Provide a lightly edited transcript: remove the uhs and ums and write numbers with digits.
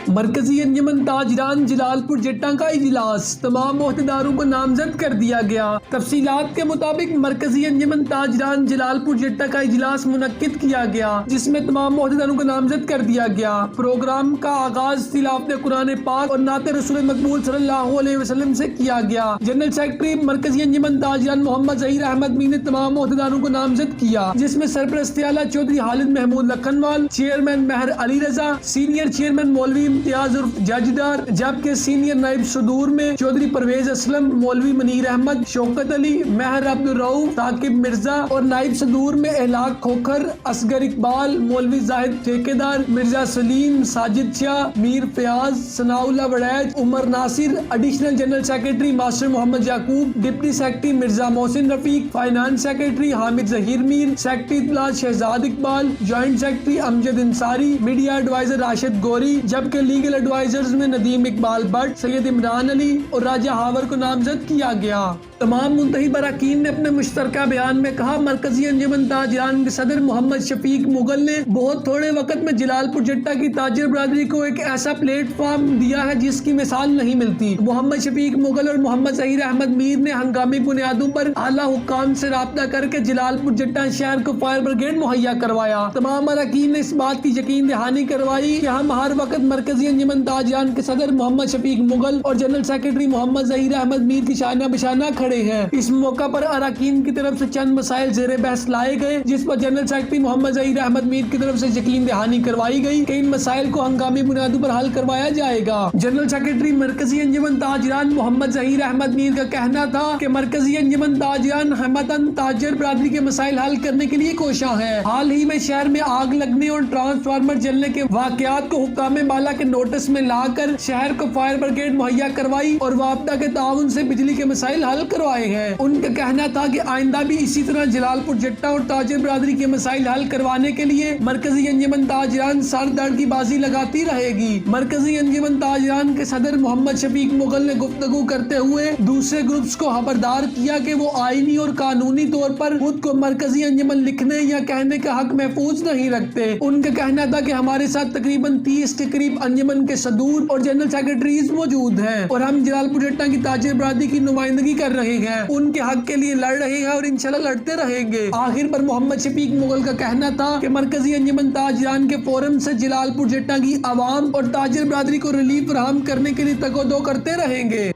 مرکزی انجمن تاجران جلال پور جٹا کا اجلاس، تمام عہدیداروں کو نامزد کر دیا گیا۔ تفصیلات کے مطابق مرکزی انجمن تاجران جلال پور جٹا کا اجلاس منعقد کیا گیا، جس میں تمام عہدیداروں کو نامزد کر دیا گیا۔ پروگرام کا آغاز تلاوت قرآن پاک اور نعت رسول مقبول صلی اللہ علیہ وسلم سے کیا گیا۔ جنرل سیکرٹری مرکزی انجمن تاجران محمد ظہیر احمد میر نے تمام عہدیداروں کو نامزد کیا، جس میں سرپرست اعلیٰ چودھری خالد Mahmood لکھنوال، chairman Mehr Ali Raza, senior chairman مولوی امتیاز عرف ججدار، جبکہ سینئر نائب صدور میں چودھری پرویز اسلم، مولوی منیر احمد، شوکت علی، مہر عبد الرؤف، ثاقب مرزا، اور نائب صدور میں اخلاق کھوکھر، اصغر اقبال، مولوی زاہد ٹھیکیدار، مرزا سلیم، ساجد شاہ، میر فیاض، ثناء اللہ وڑیچ، عمر ناصر، ایڈیشنل جنرل سیکرٹری ماسٹر محمد یعقوب، ڈپٹی سیکرٹری مرزا محسن رفیق، فائنانس سیکرٹری حامد ظہیر میر، سیکرٹری اطلاعات شہزاد اقبال، جوائنٹ سیکرٹری امجد انصاری، میڈیا ایڈوائزر راشد گوری، جبکہ لیگل ایڈوائزرز میں ندیم اقبال بٹ، سید عمران علی اور راجہ ہاور کو نامزد کیا گیا۔ تمام منتخب اراکین نے اپنے مشترکہ بیان میں کہا، مرکزی انجمن تاجران کے صدر محمد شفیق مغل نے بہت تھوڑے وقت میں جلال پور جٹا کی تاجر برادری کو ایک ایسا پلیٹ فارم دیا ہے جس کی مثال نہیں ملتی۔ محمد شفیق مغل اور محمد ظہیر احمد میر نے ہنگامی بنیادوں پر اعلیٰ حکام سے رابطہ کر کے جلال پور جٹا شہر کو فائر بریگیڈ مہیا کروایا۔ تمام اراکین نے اس بات کی یقین دہانی کروائی کہ ہم ہر وقت مرکزی انجمن تاجران کے صدر محمد شفیق مغل اور جنرل سیکرٹری محمد ظہیر احمد میر کی شانہ بشانہ کھڑے ہیں۔ اس موقع پر اراکین کی طرف سے چند مسائل زیر بحث لائے گئے، جس پر جنرل سیکرٹری محمد ظہیر احمد میر کی طرف سے یقین دہانی کروائی گئی کہ ان مسائل کو ہنگامی بنیادوں پر حل کروایا جائے گا۔ جنرل سیکرٹری مرکزی انجمن تاجران محمد ظہیر احمد میر کا کہنا تھا کہ مرکزی انجمن تاجران ہمدن تاجر برادری کے مسائل حل کرنے کے لیے کوشاں ہے۔ حال ہی میں شہر میں آگ لگنے اور ٹرانسفارمر جلنے کے واقعات کو حکام بالا کے نوٹس میں لا کر شہر کو فائر بریگیڈ مہیا کروائی اور وابدہ کے تعاون سے بجلی کے مسائل حل کروائے ہیں۔ ان کا کہنا تھا کہ آئندہ بھی اسی طرح جلال پور جٹا اور تاجر برادری کے مسائل حل کروانے کے لیے مرکزی انجمن تاجران سر درد کی بازی لگاتی رہے گی۔ مرکزی انجمن تاجران کے صدر محمد شفیق مغل نے گفتگو کرتے ہوئے دوسرے گروپس کو خبردار کیا کہ وہ آئینی اور قانونی طور پر خود کو مرکزی انجمن لکھنے یا کہنے کا حق محفوظ نہیں رکھتے۔ ان کا کہنا تھا کہ ہمارے ساتھ تقریباً 30 کے قریب انجمن کے صدور اور جنرل سیکرٹریز موجود ہیں اور ہم جلال پور جٹا کی تاجر برادری کی نمائندگی کر رہے ہیں، ان کے حق کے لیے لڑ رہے ہیں اور انشاءاللہ لڑتے رہیں گے۔ آخر پر محمد شفیق مغل کا کہنا تھا کہ مرکزی انجمن تاجران کے فورم سے جلال پور جٹا کی عوام اور تاجر برادری کو ریلیف فراہم کرنے کے لیے تگ و دو کرتے رہیں گے۔